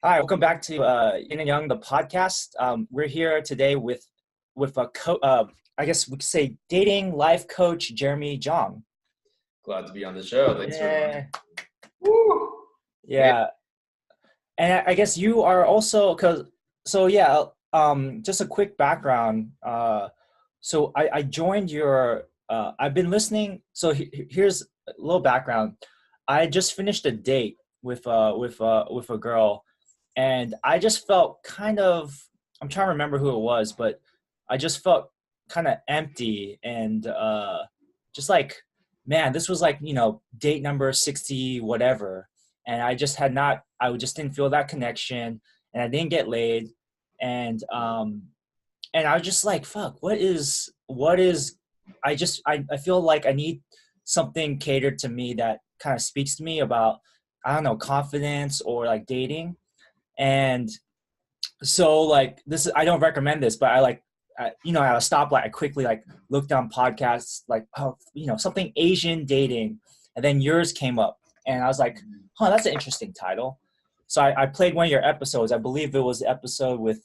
Hi, welcome back to Yin and Young, the podcast. We're here today with I guess we could say dating life coach Jeremy Jong. Glad to be on the show. Thanks for Yeah, Woo! Hey. yeah, and I guess you are also because so yeah. Just a quick background. So I joined your. I've been listening. So here's a little background. I just finished a date with a girl. And I just felt kind of, I'm trying to remember who it was, but I just felt kind of empty and just like, man, this was like, date number 60, whatever. And I just had not, I just didn't feel that connection and I didn't get laid. And and I was just like, fuck, I feel like I need something catered to me that kind of speaks to me about, I don't know, confidence or like dating. And so like this is, I don't recommend this, but I like, at a stoplight, I quickly like looked down podcasts like, oh, something Asian dating. And then yours came up and I was like, huh, that's an interesting title. So I played one of your episodes. I believe it was the episode with,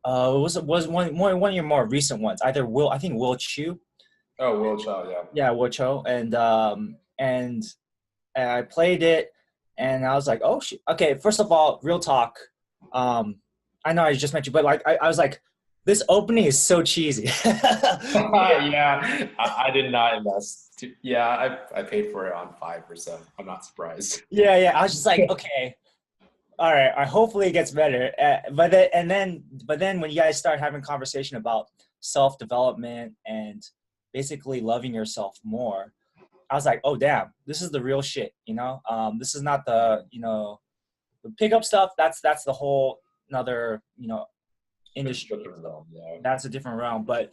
was one of your more recent ones, either I think Will Chu. Oh, Will Child, yeah. Yeah, Will Chu. And I played it, and I was like, "Oh shit!" Okay, first of all, real talk. Um, I know I just met you, but like, I was like, "This opening is so cheesy." Yeah, I did not invest. Yeah, I paid for it on Fiverr, so I'm not surprised. Yeah. I was just like, "Okay, all right. Hopefully, it gets better." But then when you guys start having conversation about self development and basically loving yourself more, I was like, oh damn, this is the real shit, This is not the pickup stuff. That's the whole another, industry. Yeah. That's a different realm, but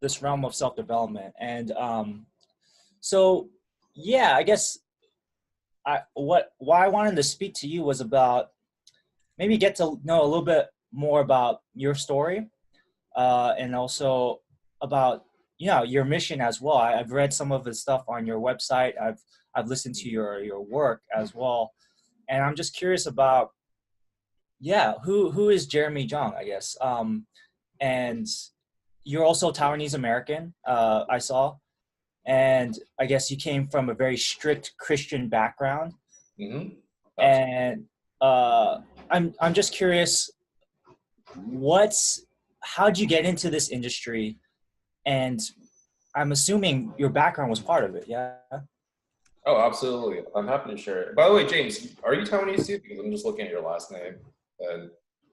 this realm of self development. And so yeah, I guess why I wanted to speak to you was about maybe get to know a little bit more about your story, and also about your mission as well. I've read some of the stuff on your website. I've listened to your work as well, and I'm just curious about who is Jeremy Jong, I guess. And you're also Taiwanese American, I saw, and I guess you came from a very strict Christian background. Mm-hmm. And I'm just curious, how'd you get into this industry? And I'm assuming your background was part of it. Yeah. Oh, absolutely. I'm happy to share it. By the way, James, are you Taiwanese too? Because I'm just looking at your last name. And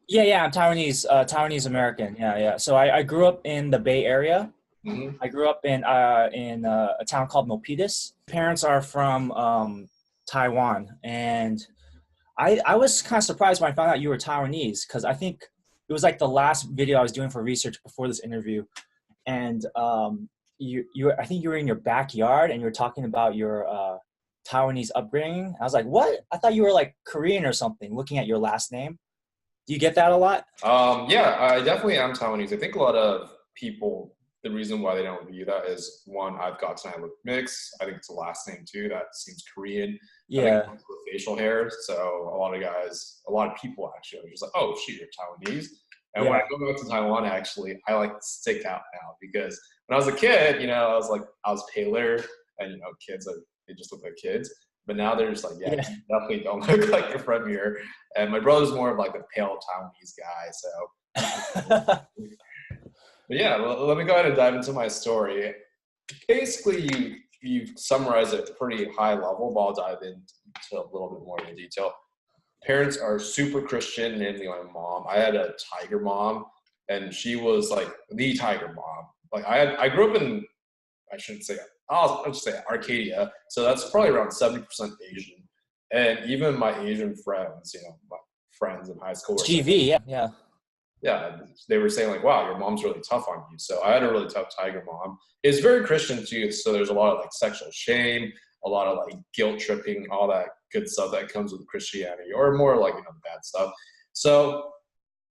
Yeah. I'm Taiwanese American. Yeah. So I grew up in the Bay Area. mm-hmm. I grew up in a town called Milpitas. Parents are from Taiwan, and I was kind of surprised when I found out you were Taiwanese, because I think it was like the last video I was doing for research before this interview, and I think you were in your backyard and you were talking about your Taiwanese upbringing. I was like, what? I thought you were like Korean or something, looking at your last name. Do you get that a lot? Yeah, I definitely am Taiwanese. I think a lot of people, the reason why they don't view that is, one, I've got to look mixed. I think it's a last name too. That seems Korean. I think Yeah. it's with facial hair. So a lot of people actually are just like, oh, shoot, you're Taiwanese. And when I Yeah. go back to Taiwan, actually, I like to stick out now because when I was a kid, I was paler and, kids, they just look like kids. But now they're just like, yeah, Yeah. you definitely don't look like you're from here. And my brother's more of like a pale Taiwanese guy. So, but yeah, well, let me go ahead and dive into my story. Basically, you summarized it at a pretty high level, but I'll dive into a little bit more in detail. Parents are super Christian, namely my mom. I had a tiger mom, and she was like the tiger mom. Like I grew up in, I shouldn't say, I'll just say Arcadia. So that's probably around 70% Asian. And even my Asian friends, my friends in high school were saying, GV. Yeah. yeah, they were saying like, wow, your mom's really tough on you. So I had a really tough tiger mom. It's very Christian too. So there's a lot of like sexual shame, a lot of like guilt tripping, all that good stuff that comes with Christianity, or more like, the bad stuff. So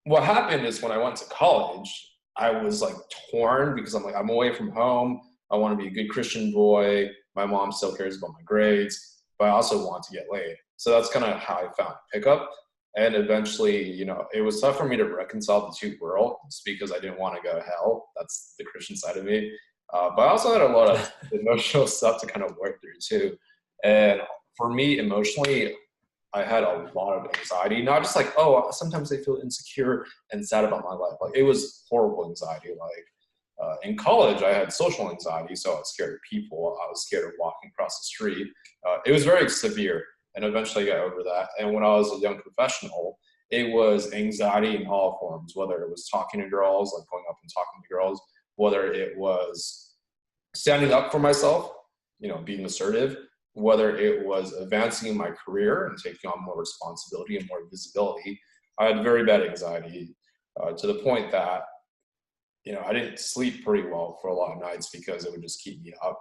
what happened is when I went to college, I was like torn because I'm like, I'm away from home. I want to be a good Christian boy. My mom still cares about my grades, but I also want to get laid. So that's kind of how I found pickup. And eventually, you know, it was tough for me to reconcile the two worlds because I didn't want to go to hell. That's the Christian side of me. But I also had a lot of emotional stuff to kind of work through too. And for me, emotionally, I had a lot of anxiety, not just like, oh, sometimes I feel insecure and sad about my life. Like it was horrible anxiety. Like in college, I had social anxiety, so I was scared of people. I was scared of walking across the street. It was very severe, and eventually I got over that. And when I was a young professional, it was anxiety in all forms, whether it was talking to girls, like going up and talking to girls, whether it was standing up for myself, you know, being assertive, whether it was advancing in my career and taking on more responsibility and more visibility. I had very bad anxiety to the point that, you know, I didn't sleep pretty well for a lot of nights because it would just keep me up.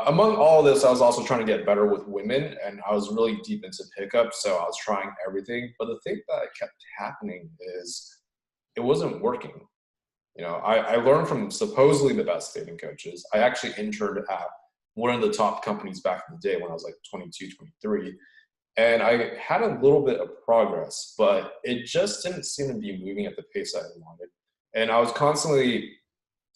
Among all of this, I was also trying to get better with women, and I was really deep into pickup, so I was trying everything. But the thing that kept happening is it wasn't working. You know, I learned from supposedly the best dating coaches. I actually interned at one of the top companies back in the day when I was like 22, 23. And I had a little bit of progress, but it just didn't seem to be moving at the pace I wanted. And I was constantly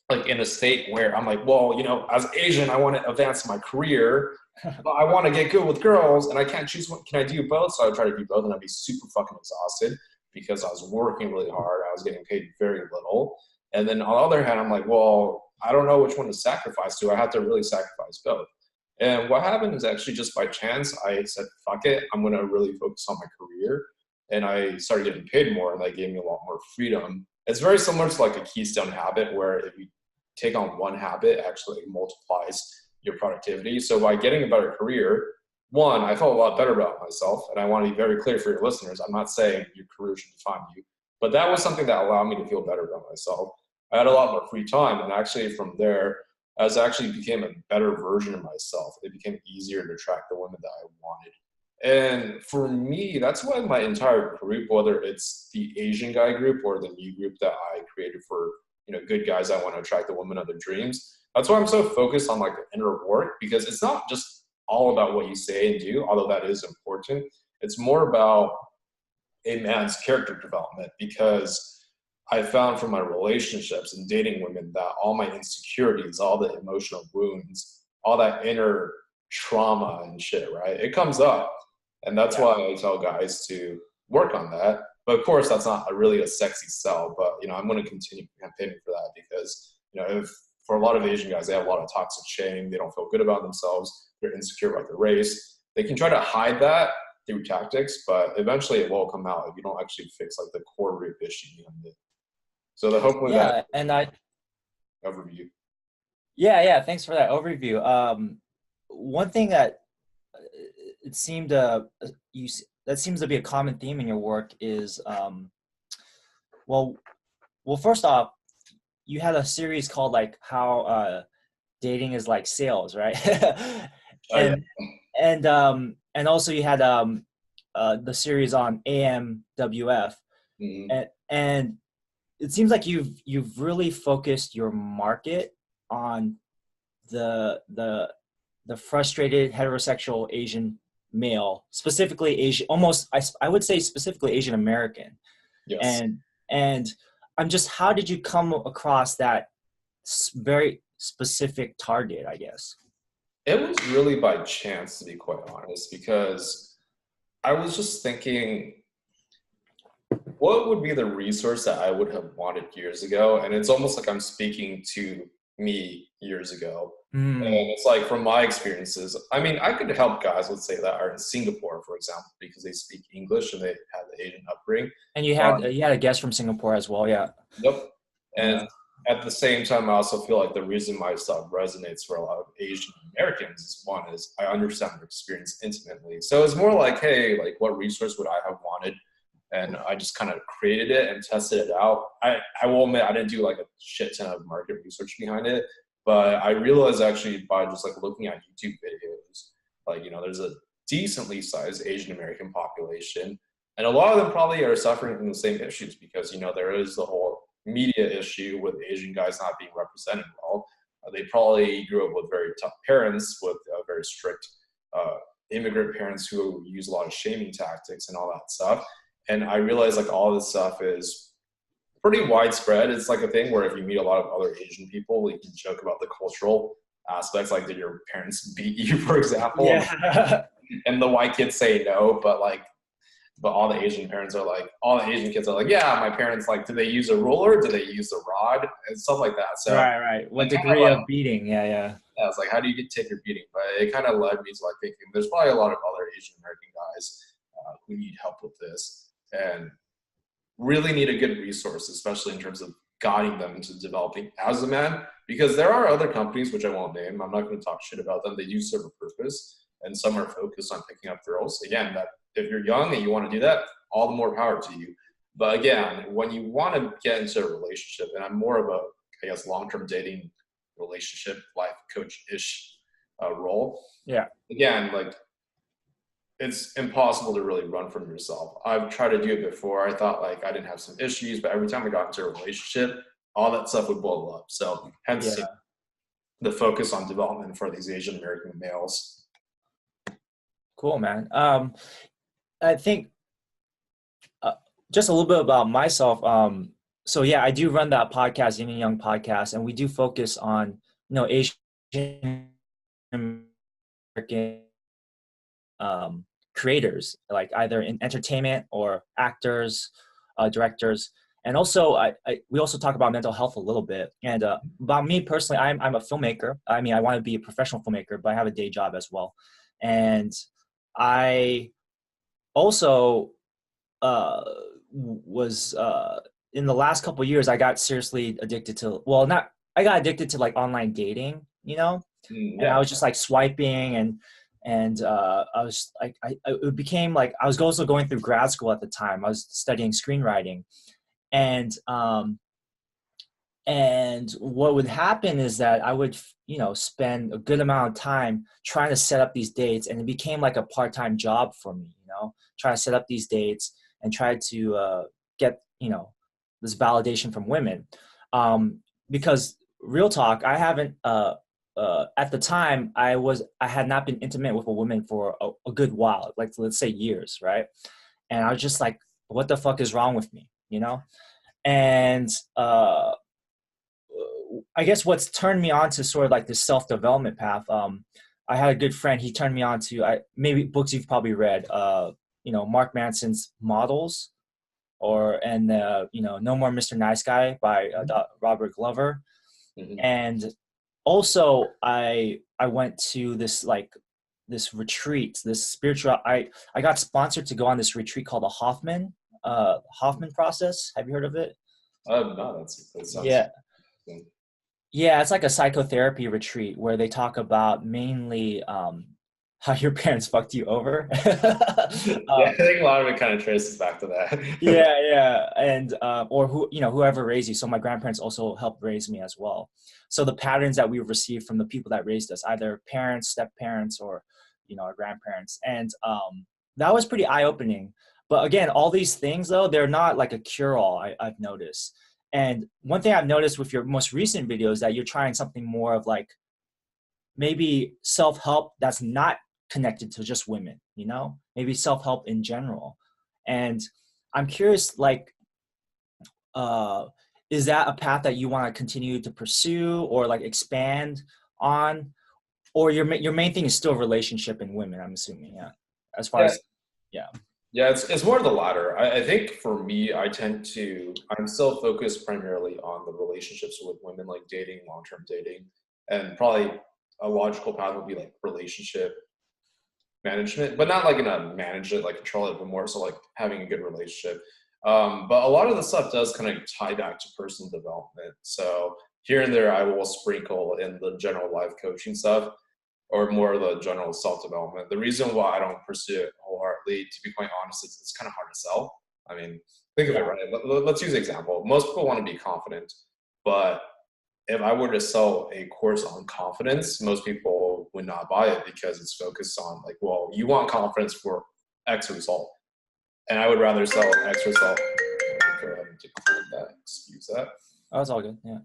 like in a state where I'm like, well, you know, as Asian, I want to advance my career, but I want to get good with girls, and I can't choose what can I do both. So I would try to do both, and I'd be super fucking exhausted because I was working really hard. I was getting paid very little. And then on the other hand, I'm like, well, I don't know which one to sacrifice to. I have to really sacrifice both. And what happened is actually just by chance, I said, fuck it, I'm going to really focus on my career. And I started getting paid more, and that gave me a lot more freedom. It's very similar to like a keystone habit where if you take on one habit, it actually multiplies your productivity. So by getting a better career, one, I felt a lot better about myself. And I want to be very clear for your listeners. I'm not saying your career should define you, but that was something that allowed me to feel better about myself. I had a lot more free time. And actually from there, I actually became a better version of myself. It became easier to attract the women that I wanted. And for me, that's why my entire group, whether it's the Asian guy group or the new group that I created for, you know, good guys that want to attract the women of their dreams, that's why I'm so focused on like the inner work, because it's not just all about what you say and do, although that is important. It's more about a man's character development, because I found from my relationships and dating women that all my insecurities, all the emotional wounds, all that inner trauma and shit, right? It comes up. And that's why I tell guys to work on that. But of course, that's not really a sexy sell, but you know, I'm going to continue campaigning for that because, you know, if for a lot of Asian guys, they have a lot of toxic shame. They don't feel good about themselves. They're insecure about their race. They can try to hide that through tactics, but eventually it will come out if you don't actually fix like the core root issue behind it. So that hopefully Yeah, that and I overview. yeah, thanks for that overview. One thing that it seemed that seems to be a common theme in your work is well first off, you had a series called like how dating is like sales, right? Oh yeah. and and also you had the series on AMWF, Mm-hmm. and it seems like you've really focused your market on the frustrated heterosexual Asian male, specifically Asian, almost I would say specifically Asian American, Yes. and and I'm just, how did you come across that very specific target, I guess? It was really by chance, to be quite honest, because I was just thinking, what would be the resource that I would have wanted years ago? And it's almost like I'm speaking to me years ago. Mm. And it's like from my experiences, I mean, I could help guys, let's say, that are in Singapore, for example, because they speak English and they have the Asian upbringing. And Um, you had a guest from Singapore as well, yeah. yep. And Yeah. at the same time, I also feel like the reason my stuff resonates for a lot of Asian Americans is, one, is I understand their experience intimately. So it's more like, hey, like what resource would I have wanted? And I just kind of created it and tested it out. I will admit I didn't do like a shit ton of market research behind it, but I realized actually by just like looking at YouTube videos, like, you know, there's a decently sized Asian American population, and a lot of them probably are suffering from the same issues because, you know, there is the whole media issue with Asian guys not being represented well. They probably grew up with very tough parents with very strict immigrant parents who use a lot of shaming tactics and all that stuff. And I realized like all this stuff is pretty widespread. It's like a thing where if you meet a lot of other Asian people, you can joke about the cultural aspects, like did your parents beat you, for example? Yeah. And the white kids say no, but all the Asian all the Asian kids are like, yeah, my parents, like, do they use a ruler? Do they use a rod? And stuff like that. So Right. What it kind degree like, of beating? Yeah. yeah, it's like, how do you take your beating? But it kind of led me to like thinking there's probably a lot of other Asian American guys who need help with this and really need a good resource, especially in terms of guiding them into developing as a man. Because there are other companies, which I won't name, I'm not going to talk shit about them. They do serve a purpose, and some are focused on picking up girls. Again, that if you're young and you want to do that, all the more power to you. But again, when you want to get into a relationship, and I'm more of a, I guess, long-term dating relationship life coach-ish role. Yeah. Again, like, it's impossible to really run from yourself. I've tried to do it before. I thought like I didn't have some issues, but every time I got into a relationship, all that stuff would blow up. So hence the focus on development for these Asian American males. Cool, man. I think just a little bit about myself. So yeah, I do run that podcast, Yin and Young podcast, and we do focus on, Asian American creators, like either in entertainment or actors, directors. And also, we also talk about mental health a little bit. And about me personally, I'm a filmmaker. I mean, I want to be a professional filmmaker, but I have a day job as well. And I also was in the last couple of years, I got seriously addicted to, I got addicted to like online dating, and I was just like swiping and I was like, it became like, I was also going through grad school at the time. I was studying screenwriting, and what would happen is that I would, spend a good amount of time trying to set up these dates, and it became like a part-time job for me, trying to set up these dates and try to get, this validation from women. Because real talk, I haven't, at the time I had not been intimate with a woman for a good while, like let's say years, right? And I was just like, what the fuck is wrong with me, And I guess what's turned me on to sort of like this self-development path. I had a good friend. He turned me on to maybe books you've probably read. Mark Manson's Models, and No More Mr. Nice Guy by Robert Glover. Mm-hmm. And also I went to this retreat, this spiritual. I got sponsored to go on this retreat called the Hoffman process. Have you heard of it? No, that sounds. Yeah. Yeah, it's like a psychotherapy retreat where they talk about mainly how your parents fucked you over. I think a lot of it kind of traces back to that. yeah, and or whoever raised you. So my grandparents also helped raise me as well. So the patterns that we received from the people that raised us, either parents, step parents, or our grandparents, and that was pretty eye opening. But again, all these things though, they're not like a cure all. I've noticed. And one thing I've noticed with your most recent videos is that you're trying something more of like maybe self-help that's not connected to just women, maybe self-help in general. And I'm curious, like, is that a path that you want to continue to pursue or like expand on, or your main thing is still relationship and women, I'm assuming, as far as. Yeah, it's more of the latter. I think for me, I'm still focused primarily on the relationships with women, like dating, long-term dating, and probably a logical path would be like relationship management, but not like in a manage it, like control it, but more so like having a good relationship. But a lot of the stuff does kind of tie back to personal development. So here and there, I will sprinkle in the general life coaching stuff, or more of the general self-development. The reason why I don't pursue it wholeheartedly, to be quite honest, is it's kind of hard to sell. I mean, think of it, right? Let's use an example. Most people want to be confident, but if I were to sell a course on confidence, most people would not buy it because it's focused on like, well, you want confidence for X result. And I would rather sell X result. Go ahead and decline that. Excuse that. Oh, it's all good. Yeah.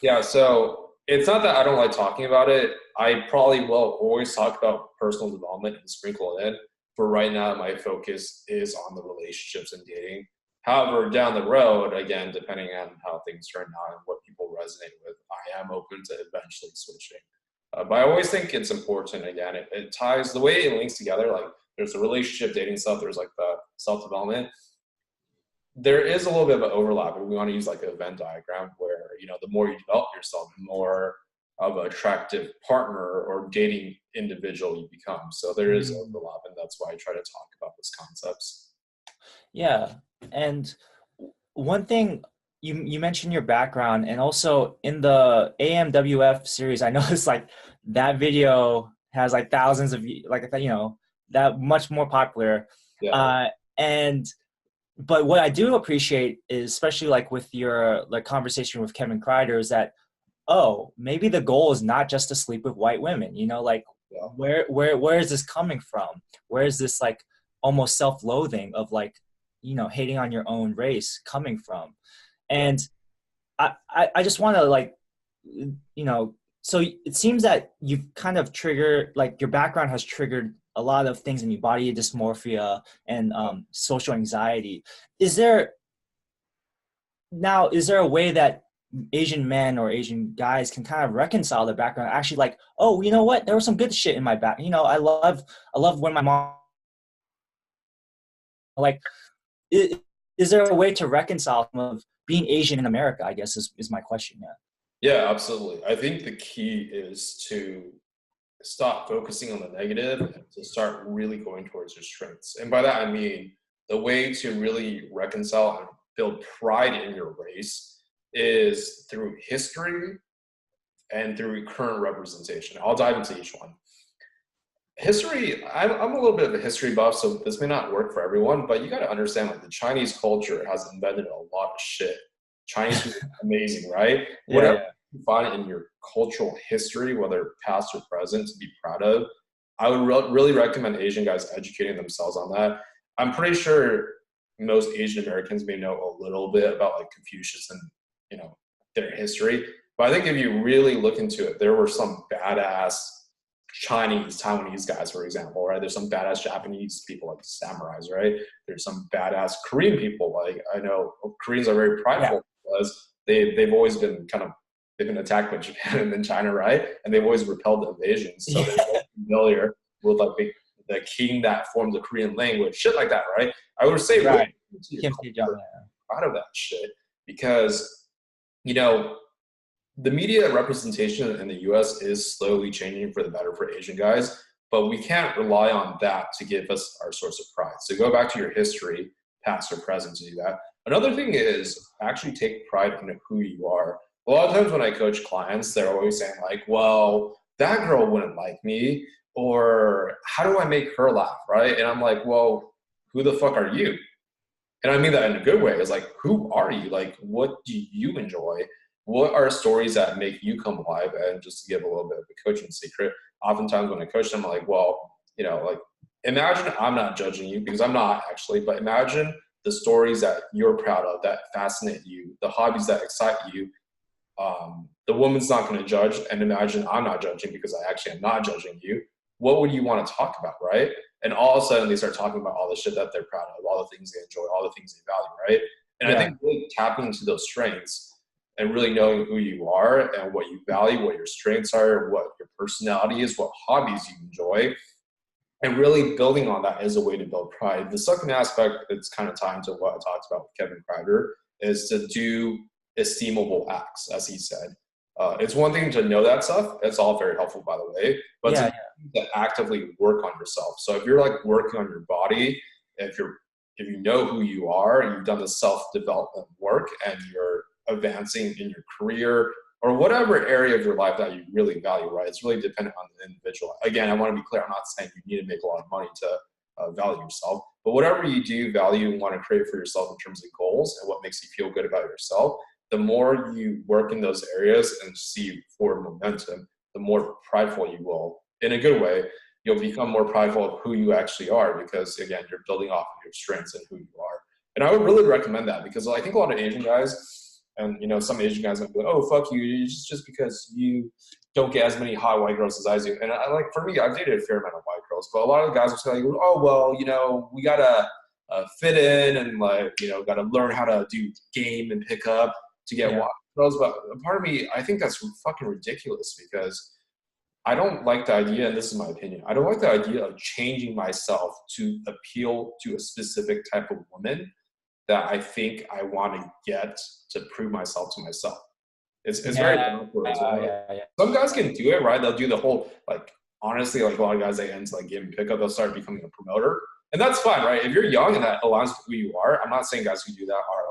Yeah. So It's not that I don't like talking about it. I probably will always talk about personal development and sprinkle it in. For right now, my focus is on the relationships and dating. However, down the road, again, depending on how things turn out and what people resonate with, I am open to eventually switching. But I always think it's important, again, it ties, the way it links together, like there's the relationship dating stuff, there's like the self-development. There is a little bit of an overlap, and we want to use like a Venn diagram where, the more you develop yourself, the more of an attractive partner or dating individual you become. So there is overlap, and that's why I try to talk about these concepts. Yeah. And one thing you mentioned your background, and also in the AMWF series, I noticed like that video has like thousands of like that much more popular. Yeah. And but what I do appreciate is, especially like with your like conversation with Kevin Kreider, is that, oh, maybe the goal is not just to sleep with white women, like Yeah. where is this coming from? Where is this like almost self-loathing of like, hating on your own race coming from? And I just want to like, so it seems that you've kind of triggered, like your background has triggered a lot of things in your body dysmorphia and social anxiety. Is there a way that Asian men or Asian guys can kind of reconcile their background? Actually, like, oh, you know what? There was some good shit in my back. I love when my mom, like, is there a way to reconcile some of being Asian in America, I guess is my question. Yeah. Yeah, absolutely. I think the key is to stop focusing on the negative and to start really going towards your strengths. And by that, I mean the way to really reconcile and build pride in your race is through history and through current representation. I'll dive into each one. History, I'm a little bit of a history buff, so this may not work for everyone, but you got to understand, like, the Chinese culture has invented a lot of shit. Chinese is amazing, right? Yeah, Whatever yeah. you find in your cultural history, whether past or present, to be proud of, I would really recommend Asian guys educating themselves on that. I'm pretty sure most Asian Americans may know a little bit about like Confucius and their history, but I think if you really look into it, there were some badass Chinese, Taiwanese guys, for example, right? There's some badass Japanese people like samurais, right? There's some badass Korean people. Like, I know Koreans are very prideful because they've always been they've been attacked by Japan and then China, right? And they've always repelled the invasions. So they're familiar with like the king that formed the Korean language, shit like that, right? I would say Right. really proud of that shit because, the media representation in the US is slowly changing for the better for Asian guys, but we can't rely on that to give us our source of pride. So go back to your history, past or present, to do that. Another thing is actually take pride in who you are. A lot of times when I coach clients, they're always saying like, well, that girl wouldn't like me, or how do I make her laugh, right? And I'm like, well, who the fuck are you? And I mean that in a good way. It's like, who are you? Like, what do you enjoy? What are stories that make you come alive? And just to give a little bit of a coaching secret, oftentimes when I coach them, I'm like, well, like, imagine I'm not judging you because I'm not actually, but imagine the stories that you're proud of, that fascinate you, the hobbies that excite you. The woman's not going to judge, and imagine I'm not judging because I actually am not judging you. What would you want to talk about, right? And all of a sudden they start talking about all the shit that they're proud of, all the things they enjoy, all the things they value, right? And I think really tapping into those strengths and really knowing who you are and what you value, what your strengths are, what your personality is, what hobbies you enjoy, and really building on that is a way to build pride. The second aspect that's kind of tied to what I talked about with Kevin Kreider is to do esteemable acts, as he said. It's one thing to know that stuff. It's all very helpful, by the way, but to actively work on yourself. So if you're like working on your body, if you know who you are, you've done the self-development work and you're advancing in your career or whatever area of your life that you really value, right? It's really dependent on the individual. Again, I want to be clear. I'm not saying you need to make a lot of money to value yourself, but whatever you do value and want to create for yourself in terms of goals and what makes you feel good about yourself, the more you work in those areas and see forward momentum, the more prideful you will, in a good way, you'll become more prideful of who you actually are because, again, you're building off of your strengths and who you are. And I would really recommend that because I think a lot of Asian guys, And, you know, some Asian guys might be like, oh, fuck you, it's just because you don't get as many hot white girls as I do. And I like, for me, I've dated a fair amount of white girls, but a lot of the guys will say, like, oh, well, you know, we gotta fit in and, like, you know, gotta learn how to do game and pick up to get white girls. But part of me, I think that's fucking ridiculous, because I don't like the idea, and this is my opinion, I don't like the idea of changing myself to appeal to a specific type of woman that I think I want to get to prove myself to myself. It's very awkward as well. Some guys can do it, right? They'll do the whole, like, honestly, like a lot of guys that get into like game and pickup, they'll start becoming a promoter. And that's fine, right? If you're young and that aligns with who you are, I'm not saying guys who do that are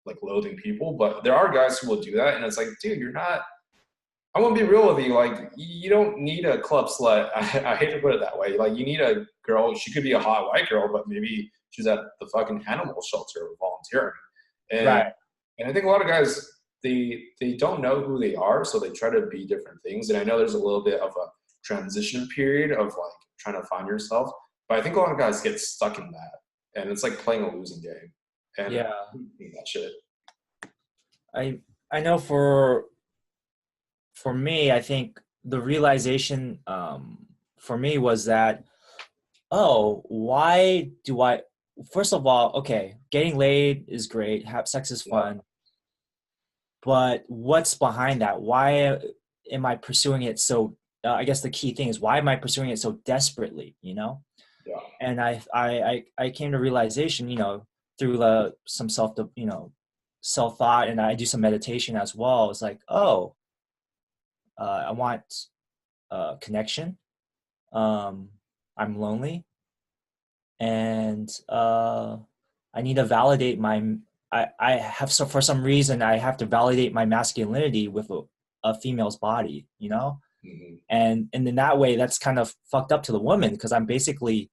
like loathing people, but there are guys who will do that. And it's like, dude, you're not, I want to be real with you. Like, you don't need a club slut. I hate to put it that way. Like, you need a girl. She could be a hot white girl, but maybe she's at the fucking animal shelter volunteering. And I think a lot of guys, they don't know who they are, so they try to be different things. And I know there's a little bit of a transition period of like trying to find yourself, but I think a lot of guys get stuck in that, and it's like playing a losing game. And I hate that shit. I know for me, I think the realization for me was that, why do I, first of all, okay, getting laid is great, sex is fun, but what's behind that? Why am I pursuing it so, I guess the key thing is, why am I pursuing it so desperately, you know? Yeah. And I came to realization, you know, through some self-thought, and I do some meditation as well. It's like, I want connection. I'm lonely, and I need to validate for some reason I have to validate my masculinity with a female's body, you know. Mm-hmm. And in that way, that's kind of fucked up to the woman, because I'm basically,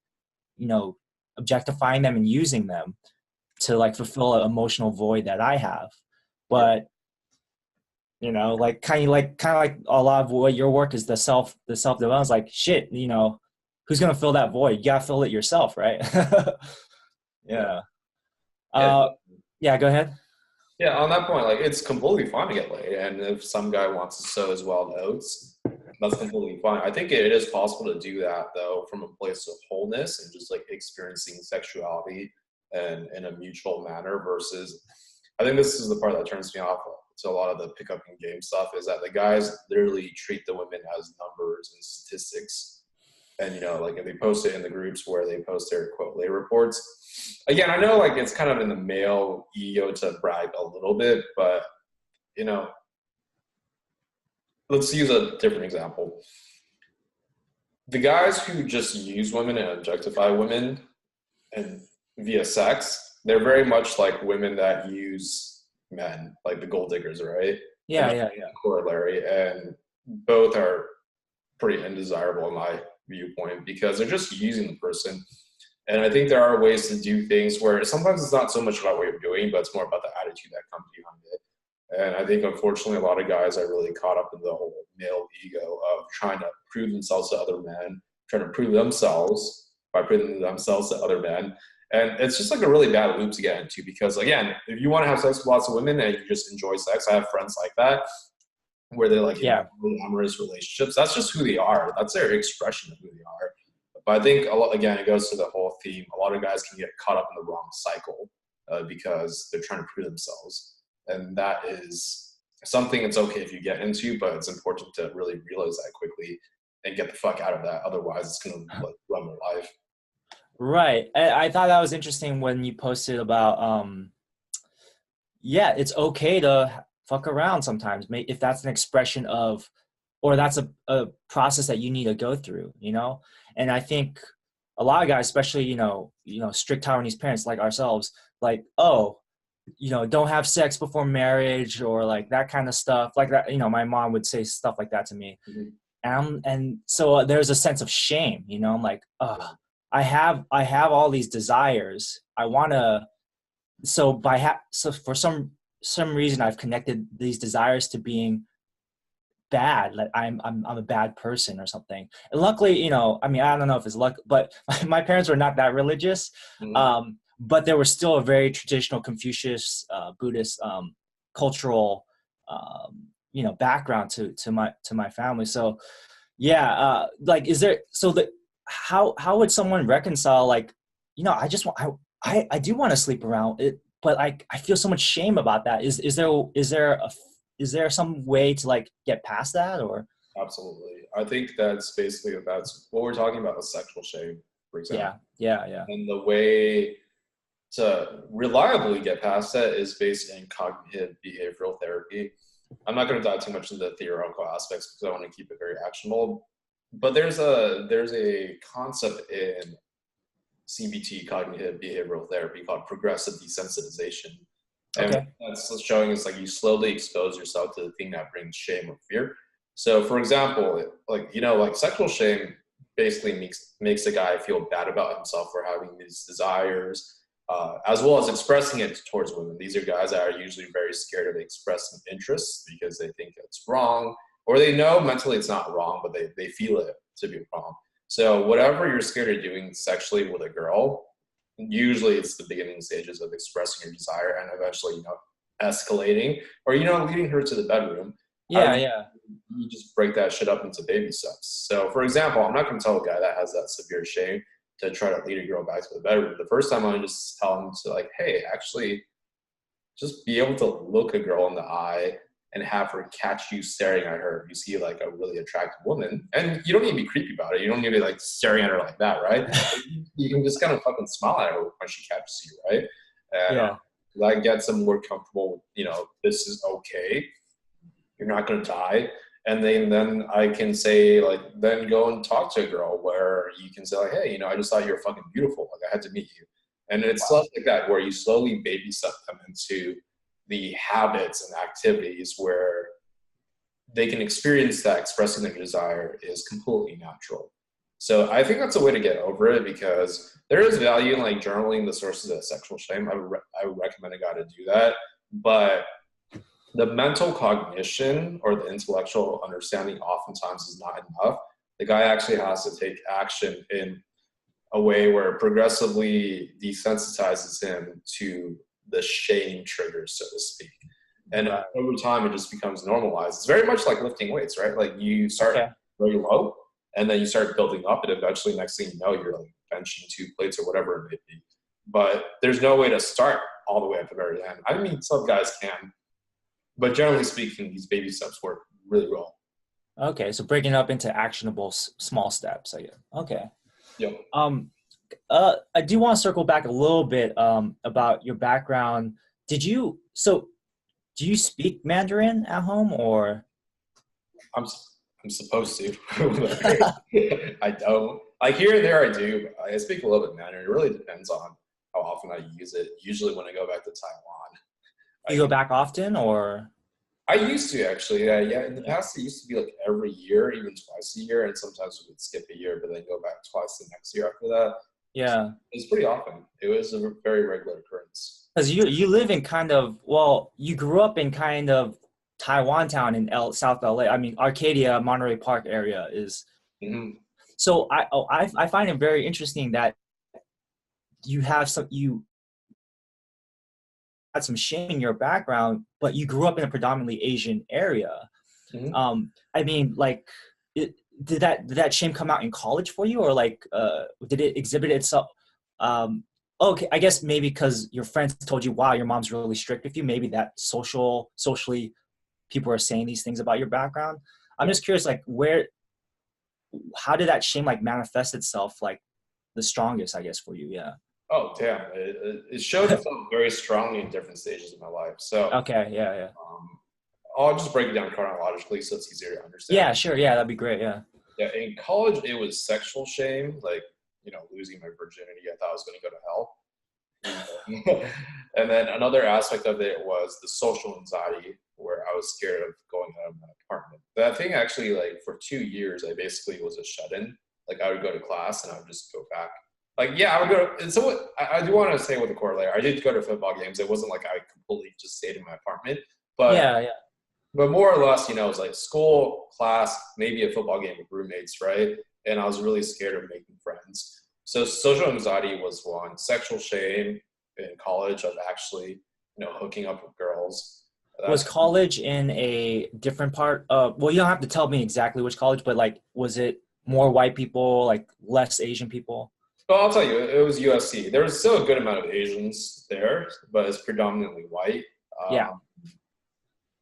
you know, objectifying them and using them to like fulfill an emotional void that I have. But you know, like kind of like a lot of what your work is, the self development. Is like, shit, you know, who's gonna fill that void? You gotta fill it yourself, right? Yeah. Go ahead. Yeah, on that point, like, it's completely fine to get laid, and if some guy wants to sow his wild oats, that's completely fine. I think it is possible to do that, though, from a place of wholeness and just like experiencing sexuality and in a mutual manner. Versus, I think this is the part that turns me off to a lot of the pickup and game stuff, is that the guys literally treat the women as numbers and statistics. And, you know, like, if they post it in the groups where they post their quote lay reports, again, I know like it's kind of in the male ego to brag a little bit, but, you know, let's use a different example. The guys who just use women and objectify women and via sex, they're very much like women that use men, like the gold diggers, right? Yeah. Corollary, and both are pretty undesirable in my viewpoint, because they're just using the person. And I think there are ways to do things where sometimes it's not so much about what you're doing, but it's more about the attitude that comes behind it. And I think, unfortunately, a lot of guys are really caught up in the whole male ego of trying to prove themselves to other men, trying to prove themselves by proving themselves to other men. And it's just like a really bad loop to get into, because, again, if you want to have sex with lots of women and you just enjoy sex, I have friends like that, where they're like in really amorous relationships. That's just who they are. That's their expression of who they are. But I think, again, it goes to the whole theme. A lot of guys can get caught up in the wrong cycle because they're trying to prove themselves. And that is something it's okay if you get into, but it's important to really realize that quickly and get the fuck out of that. Otherwise, it's going to like run your life. Right. I thought that was interesting when you posted about, it's okay to fuck around sometimes, if that's an expression of, or that's a process that you need to go through, you know? And I think a lot of guys, especially, you know, strict Taiwanese parents like ourselves, like, you know, don't have sex before marriage, or like that kind of stuff like that. You know, my mom would say stuff like that to me. Mm-hmm. And so there's a sense of shame, you know, I'm like, I have all these desires. I want to, so for some reason I've connected these desires to being bad, like I'm a bad person or something. And luckily, you know, I mean, I don't know if it's luck, but my parents were not that religious. Mm-hmm. but there was still a very traditional Confucius, Buddhist, cultural, background to my family. So yeah, like, is there, so the, how would someone reconcile, like, I just want, I do want to sleep around it, but I feel so much shame about that. Is there some way to, like, get past that, or? Absolutely. I think that's basically that's what we're talking about with sexual shame, for example. Yeah, yeah, yeah. And the way to reliably get past that is based in cognitive behavioral therapy. I'm not going to dive too much into the theoretical aspects because I want to keep it very actionable. But there's a concept in CBT, cognitive behavioral therapy, called progressive desensitization. And Okay. that's showing is like you slowly expose yourself to the thing that brings shame or fear. So for example, like sexual shame basically makes a guy feel bad about himself for having these desires, as well as expressing it towards women. These are guys that are usually very scared of expressing interests because they think it's wrong, or they know mentally it's not wrong, but they feel it to be wrong. So whatever you're scared of doing sexually with a girl, usually it's the beginning stages of expressing your desire and eventually, escalating or, leading her to the bedroom. Yeah, yeah. You just break that shit up into baby steps. So for example, I'm not going to tell a guy that has that severe shame to try to lead a girl back to the bedroom. The first time I just tell him to, like, hey, actually just be able to look a girl in the eye and have her catch you staring at her. You see like a really attractive woman, and you don't need to be creepy about it. You don't need to be like staring at her like that, right? You can just kind of fucking smile at her when she catches you, right? And Yeah. that gets them more comfortable with, this is okay. You're not going to die. And then I can say, like, then go and talk to a girl where you can say, like, hey, I just thought you were fucking beautiful. Like, I had to meet you. And it's stuff like that where you slowly baby step them into the habits and activities where they can experience that expressing their desire is completely natural. So I think that's a way to get over it, because there is value in like journaling the sources of sexual shame. I would recommend a guy to do that. But the mental cognition or the intellectual understanding oftentimes is not enough. The guy actually has to take action in a way where it progressively desensitizes him to the shame triggers, so to speak. And Right. over time, it just becomes normalized. It's very much like lifting weights, right? Like you start Okay. very low, and then you start building up, and eventually, next thing you know, you're like benching 2 plates or whatever it may be. But there's no way to start all the way at the very end. I mean, some guys can, but generally speaking, these baby steps work really well. Okay. So breaking up into actionable small steps, I guess. Okay. Yep. I do want to circle back a little bit about your background. Do you speak Mandarin at home, or? I'm supposed to. I don't. Like here and there I do. I speak a little bit Mandarin. It really depends on how often I use it. Usually when I go back to Taiwan. You go back often, or? I used to actually. Yeah. In the past, it used to be like every year, even twice a year, and sometimes we would skip a year, but then go back twice the next year after that. So Yeah. it was pretty often. It was a very regular occurrence. Because you live in you grew up in kind of Taiwan town in South LA. I mean, Arcadia, Monterey Park area is. Mm-hmm. So I find it very interesting that you had some shame in your background, but you grew up in a predominantly Asian area. Mm-hmm. I mean, like, did that shame come out in college for you, or like, did it exhibit itself? Okay, I guess maybe because your friends told you, wow, your mom's really strict with you. Maybe that socially, people are saying these things about your background. I'm just curious, like, how did that shame like manifest itself, like the strongest, I guess, for you? Yeah. Oh, damn. It showed itself very strongly in different stages of my life. So Okay. Yeah. Yeah. I'll just break it down chronologically so it's easier to understand. Yeah. Sure. Yeah. That'd be great. Yeah. Yeah, in college, it was sexual shame, like, losing my virginity. I thought I was going to go to hell. And then another aspect of it was the social anxiety, where I was scared of going out of my apartment. That thing actually, like, for 2 years, I basically was a shut-in. Like, I would go to class and I would just go back. Like, yeah, I would go. And so I do want to say with the corollary, I did go to football games. It wasn't like I completely just stayed in my apartment, but Yeah. Yeah. but more or less, it was like school, class, maybe a football game with roommates, right? And I was really scared of making friends. So social anxiety was one. Sexual shame in college of actually, hooking up with girls. Was That's college in a different part of, well, you don't have to tell me exactly which college, but like, was it more white people, like less Asian people? Well, I'll tell you, it was USC. There was still a good amount of Asians there, but it's predominantly white. Yeah. Um,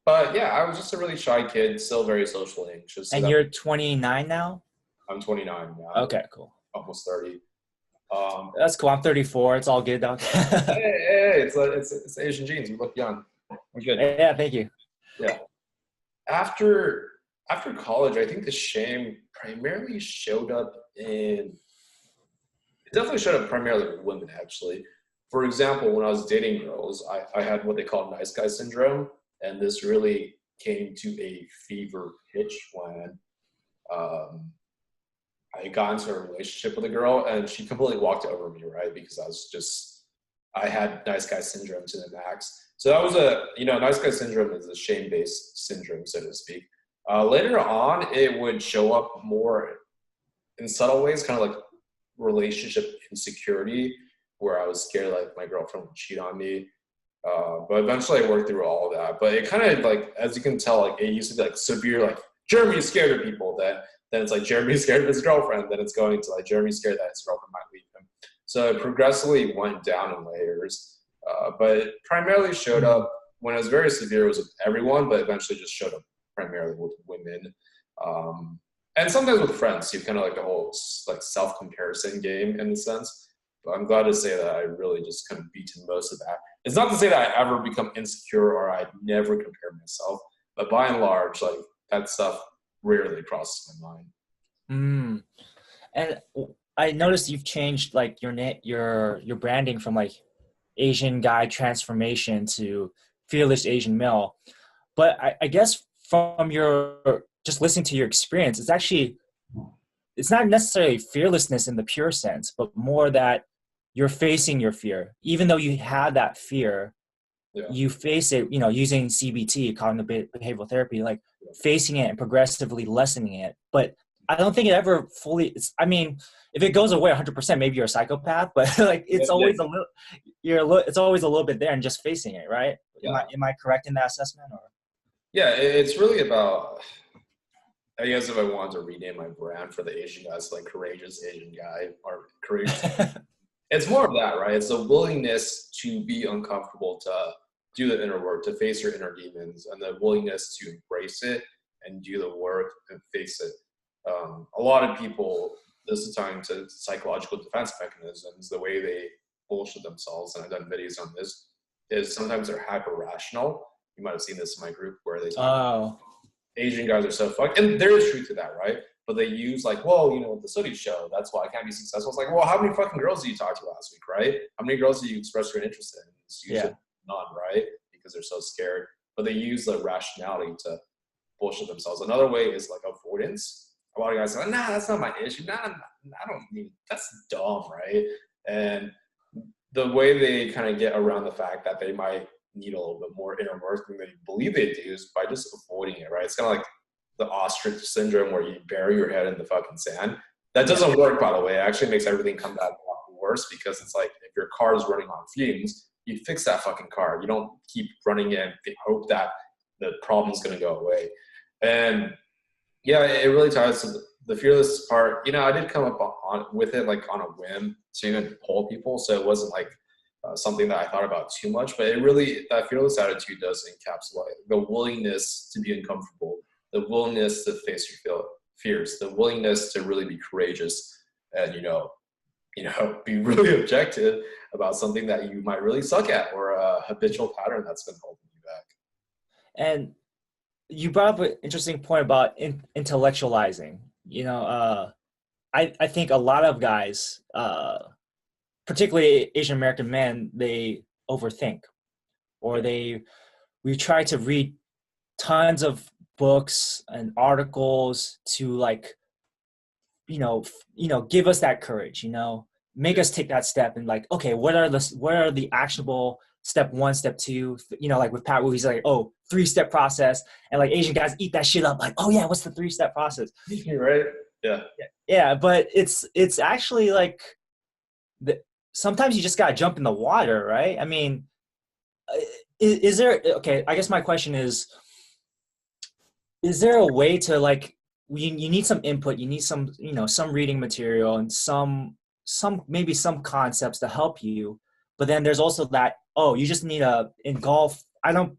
but yeah, I was just a really shy kid, still very socially anxious. So And that you're 29 now? I'm 29 now, Okay, cool. almost 30. Um, That's cool. I'm 34. It's all good though. hey, it's Asian genes. You look young. We're good. Yeah, thank you. Yeah. After college, I think the shame primarily showed up in. It definitely showed up primarily with women, actually. For example, when I was dating girls, I had what they call nice guy syndrome, and this really came to a fever pitch when um, I got into a relationship with a girl, and she completely walked over me, right? Because I had nice guy syndrome to the max. So that was nice guy syndrome is a shame-based syndrome, so to speak. Later on, it would show up more in subtle ways, kind of like relationship insecurity, where I was scared like my girlfriend would cheat on me. But eventually I worked through all of that. But it kind of like, as you can tell, like it used to be like severe, like Jeremy's scared of people. Then it's like Jeremy's scared of his girlfriend. Then it's going to like Jeremy's scared that his girlfriend might leave him. So it progressively went down in layers. But it primarily showed up when it was very severe. It was with everyone, but eventually just showed up primarily with women. And sometimes with friends, you kind of like the whole like self-comparison game in a sense. But I'm glad to say that I really just kind of beaten most of that. It's not to say that I ever become insecure or I never compare myself, but by and large, like that stuff rarely crosses my mind. Mm. And I noticed you've changed like your branding from like Asian guy transformation to fearless Asian male. But I guess from your just listening to your experience, it's not necessarily fearlessness in the pure sense, but more that you're facing your fear. Even though you have that fear, Yeah. you face it, using CBT, cognitive behavioral therapy, like facing it and progressively lessening it. But I don't think it ever fully, I mean, if it goes away 100%, maybe you're a psychopath, but like it's always it's always a little bit there and just facing it, right? Yeah. Am I correct in that assessment? Or? Yeah, it's really about, I guess if I wanted to rename my brand for the Asian guys, like courageous Asian guy or courageous, it's more of that, right? It's the willingness to be uncomfortable, to do the inner work, to face your inner demons, and the willingness to embrace it and do the work and face it. A lot of people, this is time to psychological defense mechanisms, the way they bullshit themselves, and I've done videos on this, is sometimes they're hyper rational. You might have seen this in my group where they talk Asian guys are so fucked. And there is truth to that, right? But they use like, well, the studies show that's why I can't be successful. It's like, well, how many fucking girls did you talk to last week, right? How many girls did you express your interest in? It's usually none, right? Because they're so scared. But they use the rationality to bullshit themselves. Another way is like avoidance. A lot of guys are like, nah, that's not my issue. Nah, I don't need, that's dumb, right? And the way they kind of get around the fact that they might need a little bit more inner work than they believe they do is by just avoiding it, right? It's kind of like the ostrich syndrome where you bury your head in the fucking sand. That doesn't work, by the way. It actually makes everything come back a lot worse because it's like if your car is running on fumes, you fix that fucking car. You don't keep running it and hope that the problem's going to go away. And yeah, it really ties to the fearless part. I did come up with it like on a whim to even poll people, so it wasn't like something that I thought about too much, but it really, that fearless attitude does encapsulate the willingness to be uncomfortable, the willingness to face your fears, the willingness to really be courageous and, be really objective about something that you might really suck at or a habitual pattern that's been holding you back. And you brought up an interesting point about intellectualizing. I think a lot of guys, particularly Asian American men, they overthink, or we try to read tons of books and articles to like, give us that courage, make us take that step and like, okay, what are the actionable step 1, step 2, like with Pat, where he's like, 3-step process, and like Asian guys eat that shit up, like, oh yeah, what's the 3-step process? You're right. Yeah. Yeah, but it's actually like the, sometimes you just gotta jump in the water, right? I mean, is there, okay, I guess my question is there a way to like, you need some input, you need some, you know, some reading material and maybe some concepts to help you, but then there's also that, oh, you just need in golf, I don't,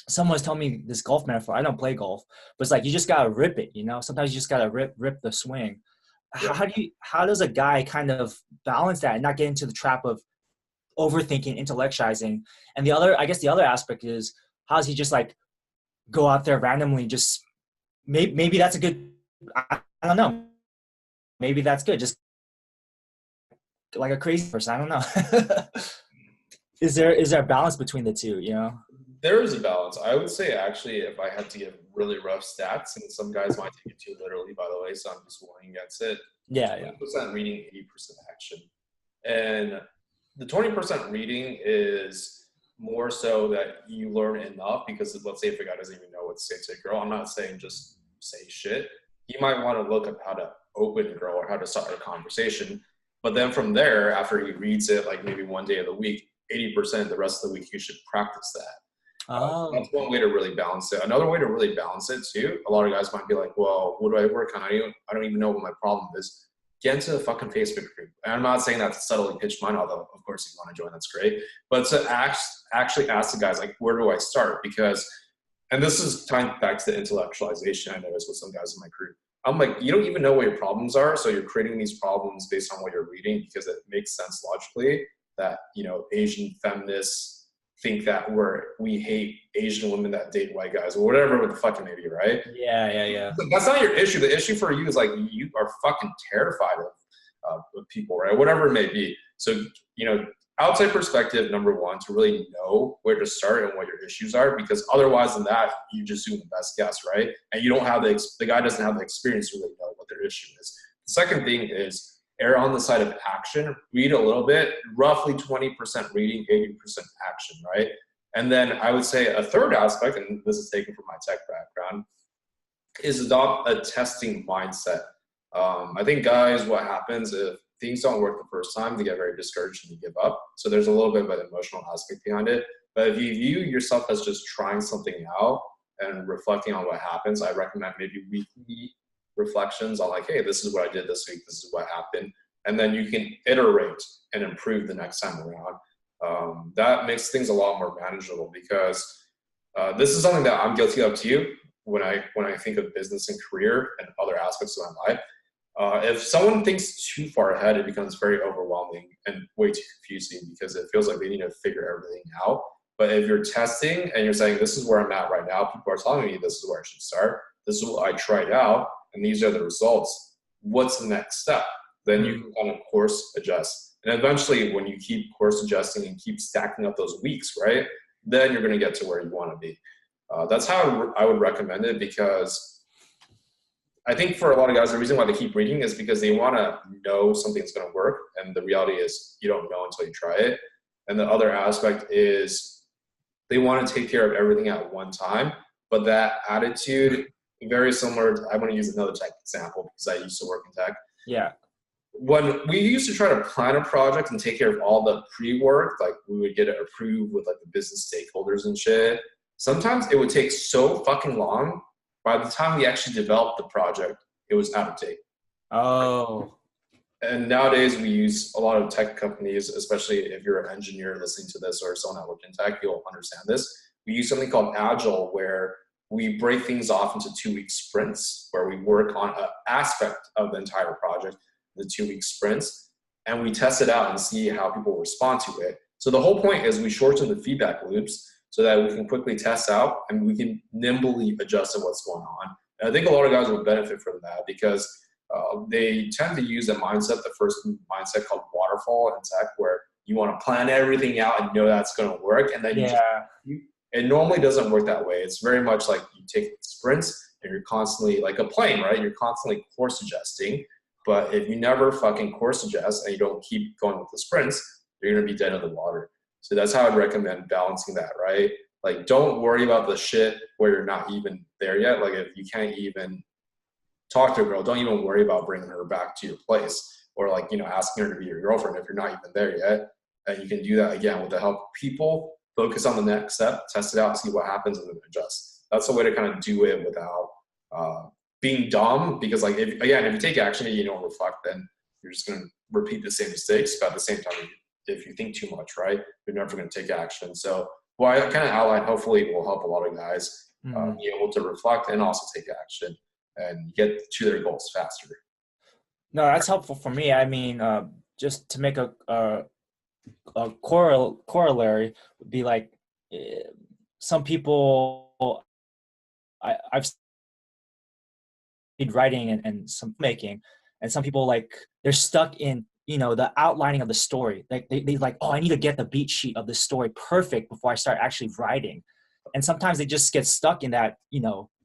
someone was telling me this golf metaphor, I don't play golf, but it's like, you just gotta rip it, you know, sometimes you just gotta rip the swing. Yeah. How does a guy kind of balance that and not get into the trap of overthinking, intellectualizing? And the other, I guess the other aspect is, how does he just like go out there randomly, just maybe that's a good, I don't know, maybe that's good, just like a crazy person, I don't know. Is there a balance between the two, you know? There is a balance. I would say actually, if I had to give really rough stats, and some guys might take it too literally, by the way, so I'm just warning against it. Yeah, 20% reading, 80% action. And the 20% reading is more so that you learn enough, because let's say if a guy doesn't even know what to say to a girl, I'm not saying just say shit. You might want to look up how to open a girl or how to start a conversation. But then from there, after he reads it, like maybe one day of the week, 80% the rest of the week, you should practice that. oh, That's one way to really balance it. Another way to really balance it too, a lot of guys might be like, well, what do I work on? I don't even know what my problem is. Get into the fucking Facebook group. And I'm not saying that to subtly pitch mine, although of course if you want to join, that's great. But to actually ask the guys, like, where do I start? Because, and this is tying back to the intellectualization I noticed with some guys in my group. I'm like, you don't even know what your problems are, so you're creating these problems based on what you're reading, because it makes sense logically that, you know, Asian feminists think that we hate Asian women that date white guys or whatever the fuck it may be, right? yeah. That's not your issue. The issue for you is like, you are fucking terrified of people, right? Whatever it may be. So, you know, outside perspective, number one, to really know where to start and what your issues are, because otherwise than that, you just do the best guess, right? And you don't have the guy doesn't have the experience to really know what their issue is. The second thing is err on the side of action, read a little bit, roughly 20% reading, 80% action, right? And then I would say a third aspect, and this is taken from my tech background, is adopt a testing mindset. I think guys, what happens if things don't work the first time, they get very discouraged and they give up. So there's a little bit of an emotional aspect behind it. But if you view yourself as just trying something out and reflecting on what happens, I recommend maybe weekly reflections on like, hey, this is what I did this week, this is what happened. And then you can iterate and improve the next time around. That makes things a lot more manageable, because this is something that I'm guilty of too when I think of business and career and other aspects of my life. If someone thinks too far ahead, it becomes very overwhelming and way too confusing, because it feels like they need to figure everything out. But if you're testing and you're saying, this is where I'm at right now, people are telling me this is where I should start, this is what I tried out, and these are the results, what's the next step? Then you can kind of course adjust. And eventually, when you keep course adjusting and keep stacking up those weeks, right, then you're going to get to where you want to be. That's how I would recommend it, because I think for a lot of guys, the reason why they keep reading is because they want to know something's going to work. And the reality is you don't know until you try it. And the other aspect is they want to take care of everything at one time. But that attitude, very similar to, I want to use another tech example because I used to work in tech. Yeah. When we used to try to plan a project and take care of all the pre-work, like we would get it approved with like the business stakeholders and shit. Sometimes it would take so fucking long. By the time we actually developed the project, it was out of date. Oh. And nowadays we use a lot of tech companies, especially if you're an engineer listening to this or someone that works in tech, you'll understand this. We use something called Agile, where we break things off into 2-week sprints, where we work on an aspect of the entire project, the 2-week sprints, and we test it out and see how people respond to it. So the whole point is we shorten the feedback loops so that we can quickly test out and we can nimbly adjust to what's going on. And I think a lot of guys will benefit from that, because they tend to use a mindset, the first mindset called waterfall in tech, where you want to plan everything out and know that's going to work. And then it normally doesn't work that way. It's very much like you take sprints and you're constantly like a plane, right? You're constantly course adjusting. But if you never fucking course adjust and you don't keep going with the sprints, you're going to be dead in the water. So that's how I'd recommend balancing that, right? Like, don't worry about the shit where you're not even there yet. Like, if you can't even talk to a girl, don't even worry about bringing her back to your place. or like, asking her to be your girlfriend if you're not even there yet. And you can do that again with the help of people, focus on the next step, test it out, see what happens, and then adjust. That's the way to kind of do it without being dumb, because like, if you take action and you don't reflect, then you're just going to repeat the same mistakes. But at the same time, if you think too much, right, you're never going to take action. So what I kind of outlined, hopefully will help a lot of guys be able to reflect and also take action and get to their goals faster. No, that's helpful for me. I mean, just to make a corollary would be like, some people, I've studied writing and some making, and some people, like, they're stuck in, the outlining of the story. Like they like, oh, I need to get the beat sheet of the story perfect before I start actually writing. And sometimes they just get stuck in that,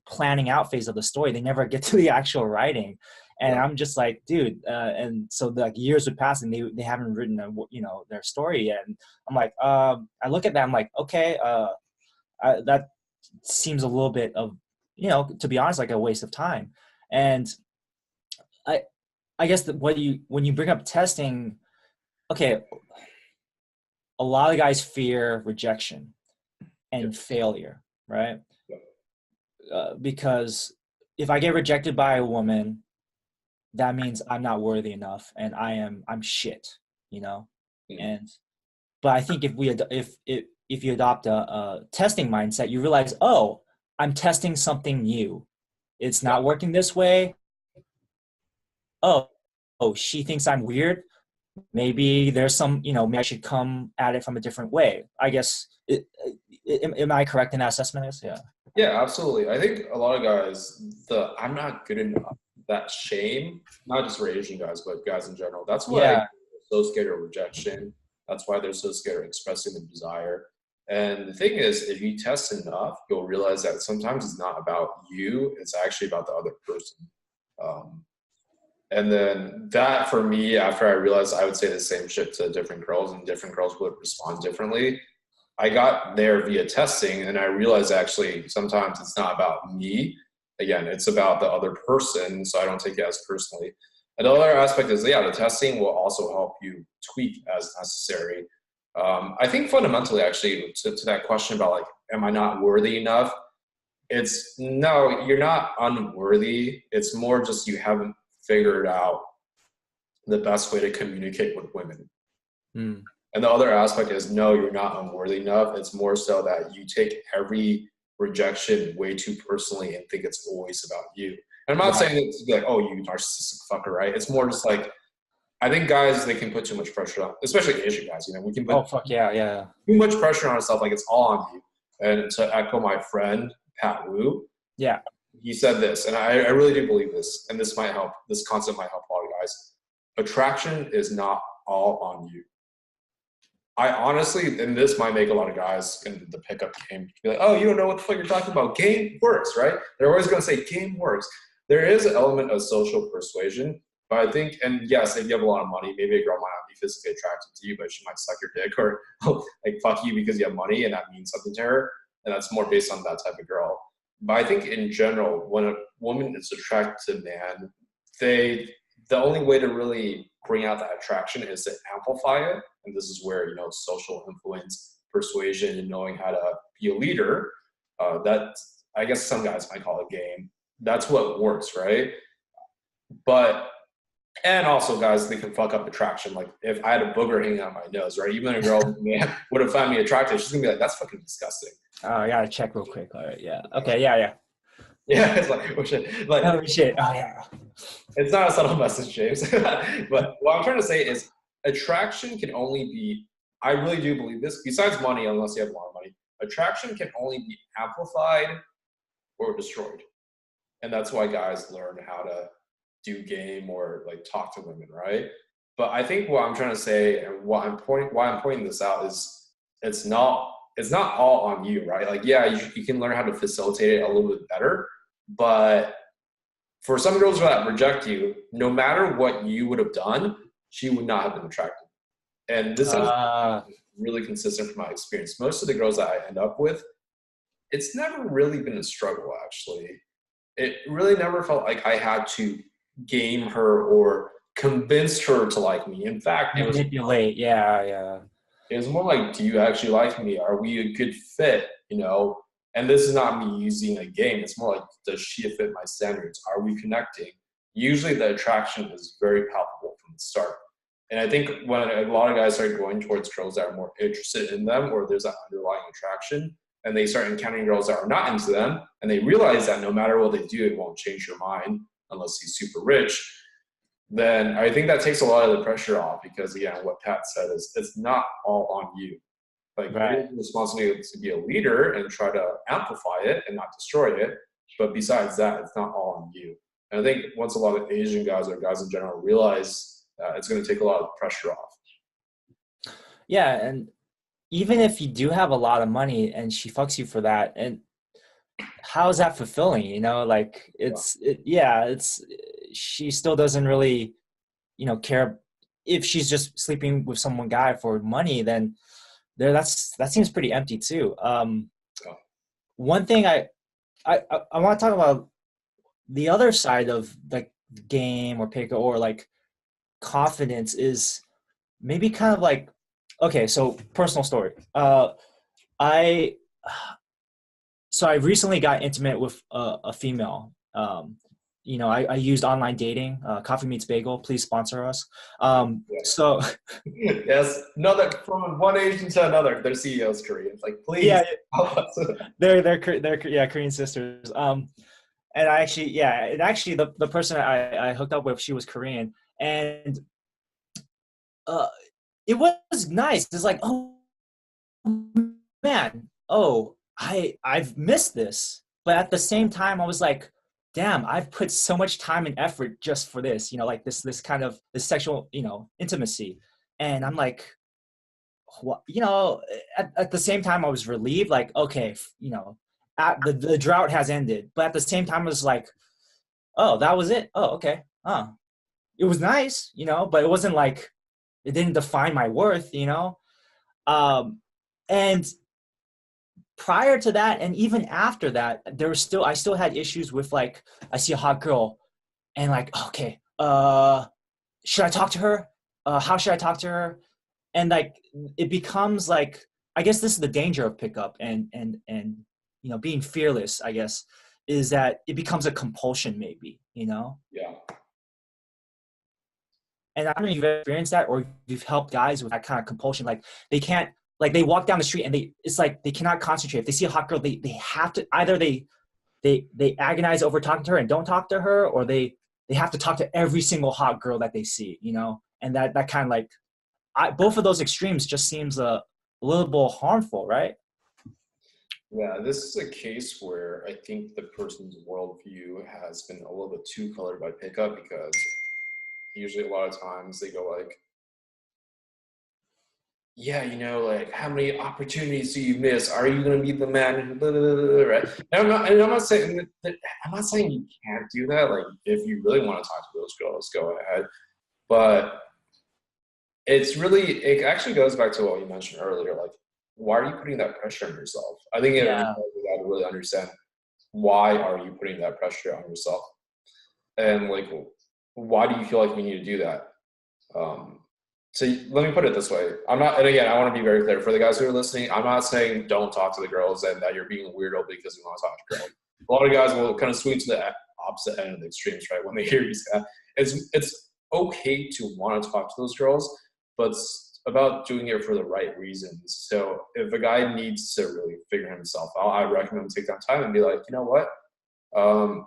planning out phase of the story. They never get to the actual writing. And I'm just like, dude, and so like years would pass and they haven't written, their story yet. And I'm like, I look at that, I'm like, okay, that seems a little bit of, to be honest, like a waste of time. And I guess that when you bring up testing, okay, a lot of guys fear rejection and failure, right? Because if I get rejected by a woman, that means I'm not worthy enough and I'm shit, And but I think if you adopt a testing mindset, you realize, oh, I'm testing something new. It's not working this way. Oh, she thinks I'm weird. Maybe there's some, maybe I should come at it from a different way. I guess, am I correct in that assessment? Yeah. Yeah, absolutely. I think a lot of guys, I'm not good enough, that shame, not just for Asian guys, but guys in general. That's why they're so scared of rejection. That's why they're so scared of expressing the desire. And the thing is, if you test enough, you'll realize that sometimes it's not about you, it's actually about the other person. And then that, for me, after I realized I would say the same shit to different girls and different girls would respond differently, I got there via testing, and I realized actually sometimes it's not about me. Again, it's about the other person, so I don't take it as personally. Another aspect is, the testing will also help you tweak as necessary. I think fundamentally, actually, to that question about like, am I not worthy enough? It's no, you're not unworthy. It's more just you haven't figured out the best way to communicate with women. And the other aspect is, no, you're not unworthy enough. It's more so that you take every rejection way too personally and think it's always about you. And I'm not saying it to be like, oh, you narcissistic fucker, right? It's more just like, I think guys, they can put too much pressure on, especially Asian guys, we can put too much pressure on ourselves, like it's all on you. And to echo my friend, Pat Wu, he said this, and I really do believe this, and this concept might help a lot of guys. Attraction is not all on you. I honestly, and this might make a lot of guys in the pickup game be like, oh, you don't know what the fuck you're talking about. Game works, right? They're always going to say game works. There is an element of social persuasion, but I think, and yes, if you have a lot of money, maybe a girl might not be physically attracted to you, but she might suck your dick or like fuck you because you have money and that means something to her. And that's more based on that type of girl. But I think in general, when a woman is attracted to a man, the only way to really bring out that attraction is to amplify it. And this is where, social influence, persuasion, and knowing how to be a leader, that I guess some guys might call it game. That's what works, right? But, and also guys, they can fuck up attraction. Like if I had a booger hanging out my nose, right? Even a girl would have found me attractive. She's gonna be like, that's fucking disgusting. Oh, I gotta check real quick. All right, yeah. Okay, yeah. Yeah, it's like, oh shit. Like, oh shit. Oh yeah. It's not a subtle message, James. But what I'm trying to say is attraction can only be, I really do believe this, besides money, unless you have a lot of money, attraction can only be amplified or destroyed. And that's why guys learn how to do game or like talk to women, right? But I think what I'm trying to say and why I'm pointing this out is it's not all on you, right? Like, yeah, you can learn how to facilitate it a little bit better, but for some girls that reject you, no matter what you would have done, she would not have been attracted. And this is really consistent from my experience. Most of the girls that I end up with, it's never really been a struggle, actually. It really never felt like I had to game her or convinced her to like me. In fact, Manipulate. Yeah. it was more like, do you actually like me? Are we a good fit? You know, and this is not me using a game. It's more like, does she fit my standards? Are we connecting? Usually the attraction is very palpable from the start. And I think when a lot of guys start going towards girls that are more interested in them, or there's that underlying attraction, and they start encountering girls that are not into them, and they realize that no matter what they do, it won't change your mind unless he's super rich, then I think that takes a lot of the pressure off, because again, what Pat said is it's not all on you. Like, Right. it is a responsibility to be a leader and try to amplify it and not destroy it. But besides that, it's not all on you. And I think once a lot of Asian guys or guys in general realize that, it's going to take a lot of the pressure off. Yeah, and even if you do have a lot of money and she fucks you for that, and how is that fulfilling? You know, like she still doesn't really, care if she's just sleeping with someone guy for money. Then that seems pretty empty too. One thing I want to talk about the other side of like game or pick or like confidence is maybe kind of like, okay, so personal story. I recently got intimate with a female. I used online dating, Coffee Meets Bagel. Please sponsor us. So yes, from one Asian to another, their CEO is Korean. Like, please. Yeah, they're Korean sisters. And the person I hooked up with, she was Korean, and it was nice. It's like, oh man, I've missed this. But at the same time, I was like, damn, I've put so much time and effort just for this, like this kind of this sexual, intimacy. And I'm like, at the same time, I was relieved, like, okay, the drought has ended. But at the same time, I was like, oh, that was it. Oh, okay. It was nice, but it wasn't like, it didn't define my worth, and prior to that, and even after that, I still had issues with, like, I see a hot girl and like, okay, should I talk to her? How should I talk to her? And like, it becomes like, I guess this is the danger of pickup and being fearless, I guess, is that it becomes a compulsion maybe, Yeah. And I don't know if you've experienced that, or if you've helped guys with that kind of compulsion. Like, they can't, like, they walk down the street and it's like they cannot concentrate. If they see a hot girl, they have to, either they agonize over talking to her and don't talk to her, or they have to talk to every single hot girl that they see, and that kind of like, both of those extremes just seems a little bit harmful, right? Yeah, this is a case where I think the person's worldview has been a little bit too colored by pickup, because usually a lot of times they go like, yeah, like, how many opportunities do you miss? Are you going to be the man? Blah, blah, blah, blah, right? And I'm not saying you can't do that. Like, if you really want to talk to those girls, go ahead. But it actually goes back to what you mentioned earlier. Like, why are you putting that pressure on yourself? I think you got to really understand, why are you putting that pressure on yourself? And like, why do you feel like you need to do that? So let me put it this way. And again, I want to be very clear for the guys who are listening. I'm not saying don't talk to the girls and that you're being a weirdo because you want to talk to girls. A lot of guys will kind of swing to the opposite end of the extremes, right? When they hear you say that, it's okay to want to talk to those girls, but it's about doing it for the right reasons. So if a guy needs to really figure himself out, I recommend take that time and be like, you know what?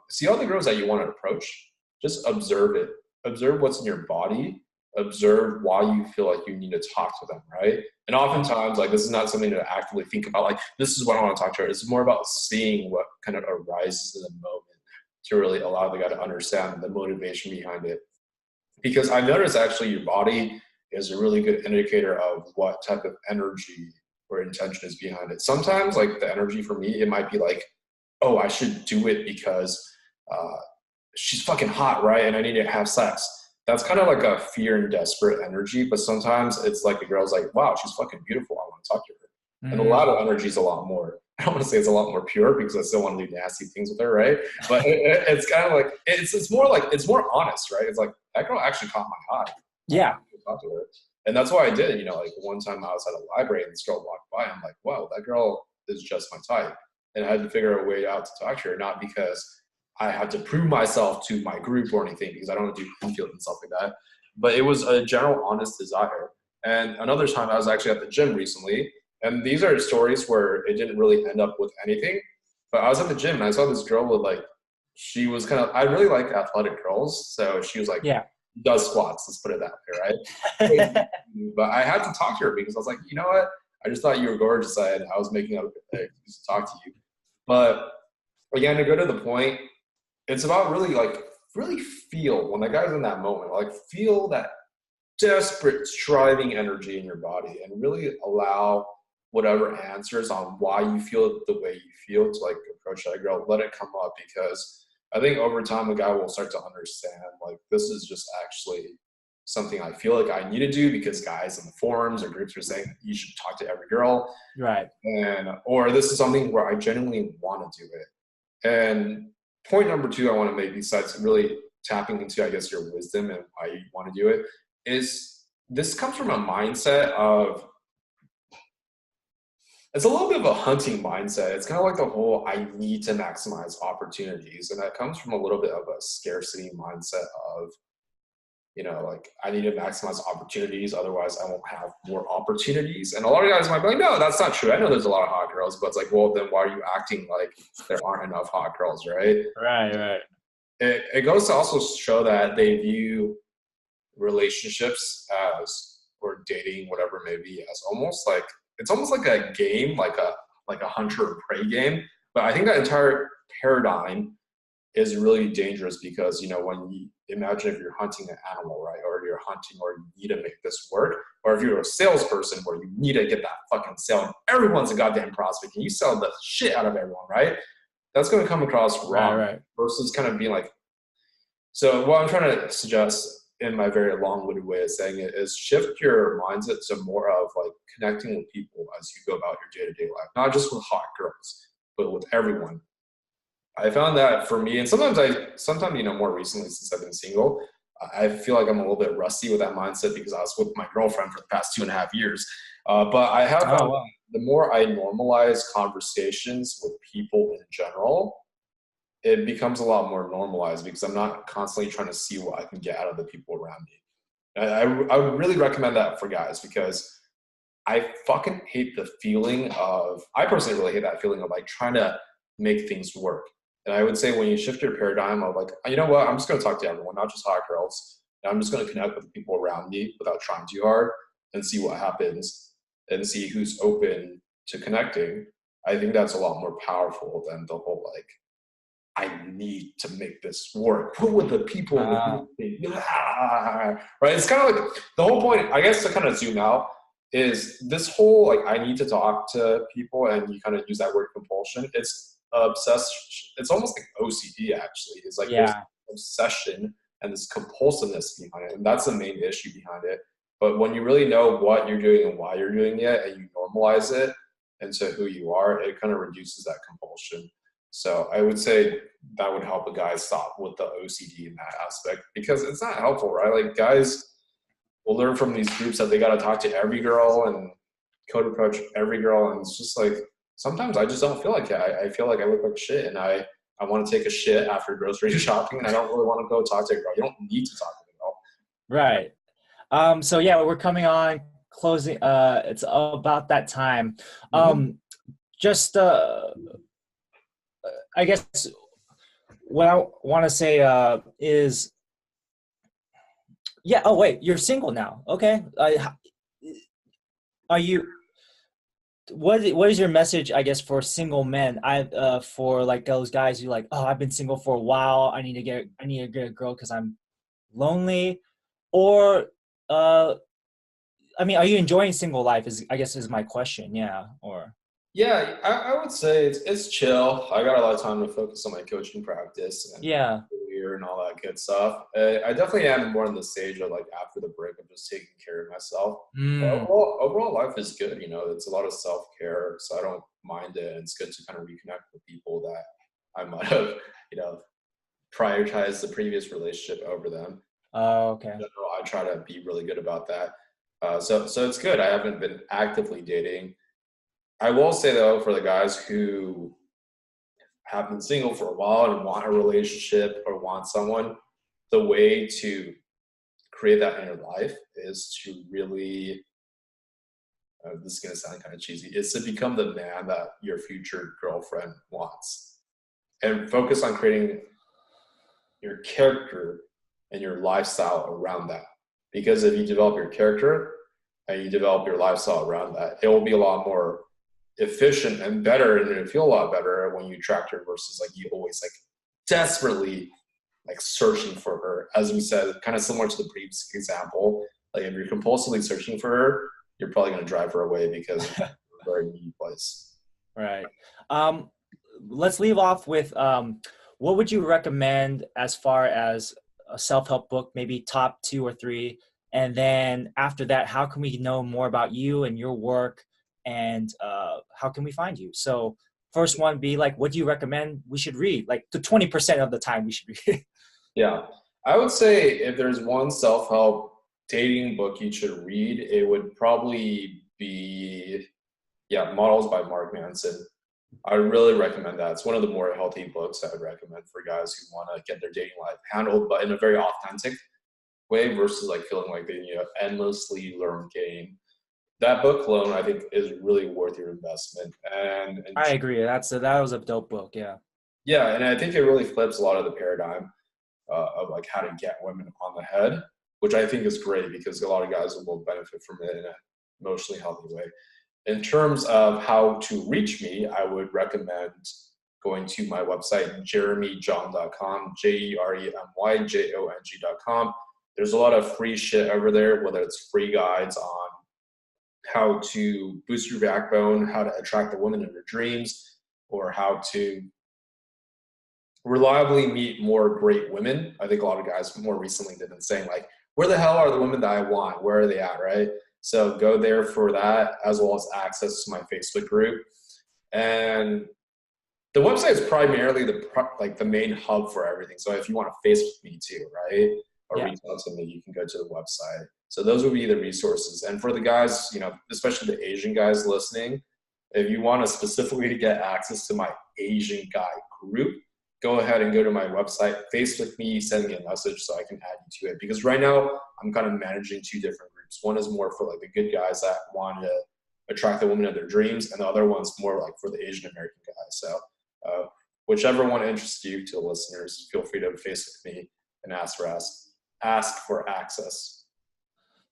See all the girls that you want to approach, just observe it. Observe what's in your body. Observe why you feel like you need to talk to them, right? And oftentimes, like, this is not something to actively think about, like, this is what I want to talk to her. It's more about seeing what kind of arises in the moment to really allow the guy to understand the motivation behind it. Because I've noticed actually your body is a really good indicator of what type of energy or intention is behind it. Sometimes, like, the energy for me, it might be like, oh, I should do it because she's fucking hot, right? And I need to have sex. That's kind of like a fear and desperate energy. But sometimes it's like the girl's like, wow, she's fucking beautiful. I want to talk to her. Mm-hmm. And a lot of energy is a lot more. I don't want to say it's a lot more pure because I still want to do nasty things with her, right? But it's kind of like it's more like it's more honest, right? It's like that girl actually caught my eye. Yeah. Talk to her. And that's why I did it. Like one time I was at a library and this girl walked by. I'm like, wow, that girl is just my type. And I had to figure a way out to talk to her, not because I had to prove myself to my group or anything, because I don't do field and stuff like that. But it was a general honest desire. And another time I was actually at the gym recently. And these are stories where it didn't really end up with anything. But I was at the gym and I saw this girl with she was I really like athletic girls. So she was like, yeah, does squats, let's put it that way, right? But I had to talk to her because I was like, you know what? I just thought you were gorgeous and I was making up an excuse to talk to you. But again, to go to the point, it's about really feel when that guy's in that moment, feel that desperate striving energy in your body and really allow whatever answers on why you feel the way you feel to approach that girl, let it come up, because I think over time, a guy will start to understand, this is just actually something I feel like I need to do because guys in the forums or groups are saying that you should talk to every girl. Right. Or this is something where I genuinely want to do it. And point number 2 I want to make, besides really tapping into, I guess, your wisdom and why you want to do it, is this comes from a mindset of, it's a little bit of a hunting mindset. It's kind of like the whole I need to maximize opportunities. And that comes from a little bit of a scarcity mindset of, I need to maximize opportunities. Otherwise, I won't have more opportunities. And a lot of guys might be like, no, that's not true. I know there's a lot of hot girls, but it's like, well, then why are you acting like there aren't enough hot girls, right? Right. It goes to also show that they view relationships as, or dating, whatever it may be, as almost like, it's almost like a game, like a hunter and prey game. But I think that entire paradigm is really dangerous because, when you imagine if you're hunting an animal, right? Or you're hunting, or you need to make this work. Or if you're a salesperson where you need to get that fucking sale, and everyone's a goddamn prospect and you sell the shit out of everyone, right? That's going to come across wrong. Right. Versus kind of being like, so what I'm trying to suggest in my very long-winded way of saying it is shift your mindset to more of connecting with people as you go about your day-to-day life, not just with hot girls, but with everyone. I found that for me, and sometimes more recently since I've been single, I feel like I'm a little bit rusty with that mindset because I was with my girlfriend for the past 2.5 years. But I have found the more I normalize conversations with people in general, it becomes a lot more normalized because I'm not constantly trying to see what I can get out of the people around me. I would really recommend that for guys because I fucking hate the feeling of, I personally really hate that feeling of trying to make things work. And I would say when you shift your paradigm of you know what, I'm just going to talk to everyone, not just hot girls. And I'm just going to connect with the people around me without trying too hard and see what happens and see who's open to connecting. I think that's a lot more powerful than the whole I need to make this work. Who would the people right? It's kind of the whole point, I guess, to kind of zoom out, is this whole I need to talk to people, and you kind of use that word compulsion. It's obsessed. It's almost like OCD actually. It's there's obsession and this compulsiveness behind it, and that's the main issue behind it. But when you really know what you're doing and why you're doing it, and you normalize it into who you are, it kind of reduces that compulsion. So I would say that would help a guy stop with the OCD in that aspect, because it's not helpful, right? Guys will learn from these groups that they got to talk to every girl and code approach every girl. And it's just sometimes I just don't feel like it. I feel like I look like shit, and I want to take a shit after grocery shopping, and I don't really want to go talk to a girl. You don't need to talk to a girl. Right. So yeah, we're coming on closing. It's about that time. Just I guess what I want to say is, yeah. Oh wait, you're single now. Okay. Are you? What is your message, I guess, for single men? For those guys who I've been single for a while. I need to get a girl because I'm lonely, or are you enjoying single life? Is my question. Yeah. Or. Yeah, I would say it's chill. I got a lot of time to focus on my coaching practice and career career and all that good stuff. I definitely am more in the stage of like after the break of just taking care of myself. But Mm. overall life is good. It's a lot of self care, so I don't mind it. And it's good to kind of reconnect with people that I might have, you know, prioritized the previous relationship over them. Oh, okay. General, I try to be really good about that. So it's good. I haven't been actively dating. I will say though, for the guys who have been single for a while and want a relationship or want someone, the way to create that in your life is to really, this is going to sound kind of cheesy, is to become the man that your future girlfriend wants and focus on creating your character and your lifestyle around that. Because if you develop your character and you develop your lifestyle around that, it will be a lot more efficient and better, and it'll feel a lot better when you attract her versus like you always like desperately like searching for her. As we said, kind of similar to the previous example, like if you're compulsively searching for her, you're probably going to drive her away because it's a very needy place. Right. Um, let's leave off with what would you recommend as far as a self-help book, maybe top two or three, and then after that, how can we know more about you and your work, and how can we find you? So first one be like, what do you recommend we should read? Like the 20% of the time we should read. Yeah. I would say if there's one self-help dating book you should read, it would probably be, yeah, Models by Mark Manson. I really recommend that. It's one of the more healthy books I would recommend for guys who want to get their dating life handled, but in a very authentic way versus like feeling like they need to endlessly learn game. That book alone, I think, is really worth your investment. And I agree. That was a dope book. Yeah. yeah, and I think it really flips a lot of the paradigm of like how to get women on the head, which I think is great because a lot of guys will benefit from it in an emotionally healthy way. In terms of how to reach me, I would recommend going to my website, jeremyjong.com, JEREMYJONG.com. There's a lot of free shit over there, whether it's free guides on how to boost your backbone, how to attract the woman of your dreams, or how to reliably meet more great women. I think a lot of guys more recently have been saying like, where the hell are the women that I want? Where are they at, right? So go there for that, as well as access to my Facebook group. And the website is primarily the main hub for everything. So if you want to face with me too, right? Or Yeah. reach out to me, you can go to the website. So those would be the resources. And for the guys, especially the Asian guys listening, if you want to specifically to get access to my Asian guy group, go ahead and go to my website, face with me, send me a message so I can add you to it. Because right now I'm kind of managing two different groups. One is more for like the good guys that want to attract the woman of their dreams, and the other one's more like for the Asian American guys. So whichever one interests you, to the listeners, feel free to face with me and ask for access.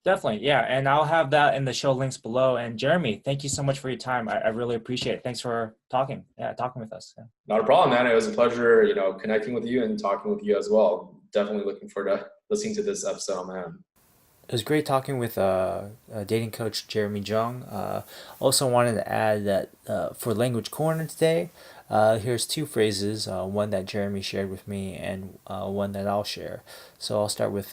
Definitely, yeah, and I'll have that in the show links below. And Jeremy, thank you so much for your time. I really appreciate it. Thanks for talking with us. Yeah. Not a problem, man. It was a pleasure, connecting with you and talking with you as well. Definitely looking forward to listening to this episode, man. It was great talking with dating coach Jeremy Jong. Also wanted to add that for language corner today, here's two phrases. One that Jeremy shared with me, and one that I'll share. So I'll start with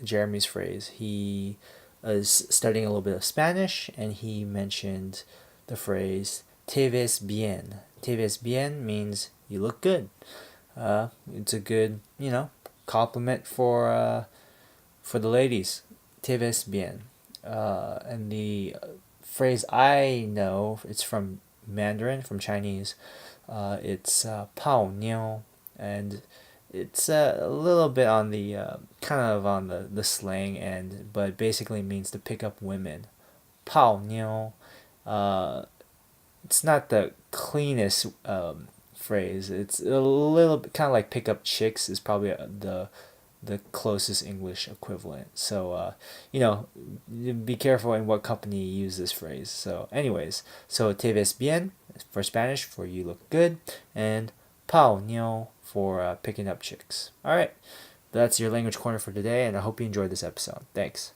Jeremy's phrase. He is studying a little bit of Spanish, and he mentioned the phrase "te ves bien." "Te ves bien" means you look good. It's a good, compliment for the ladies. "Te ves bien." And the phrase I know, it's from Mandarin, from Chinese. It's "pao niao," and it's a little bit on the kind of on the slang end, but basically means to pick up women. "Pao niao." Uh, it's not the cleanest phrase. It's a little bit kind of like pick up chicks is probably the closest English equivalent. So, be careful in what company you use this phrase. So, anyways, so te ves bien for Spanish for you look good, and pao niao for picking up chicks. All right, that's your language corner for today, and I hope you enjoyed this episode. Thanks.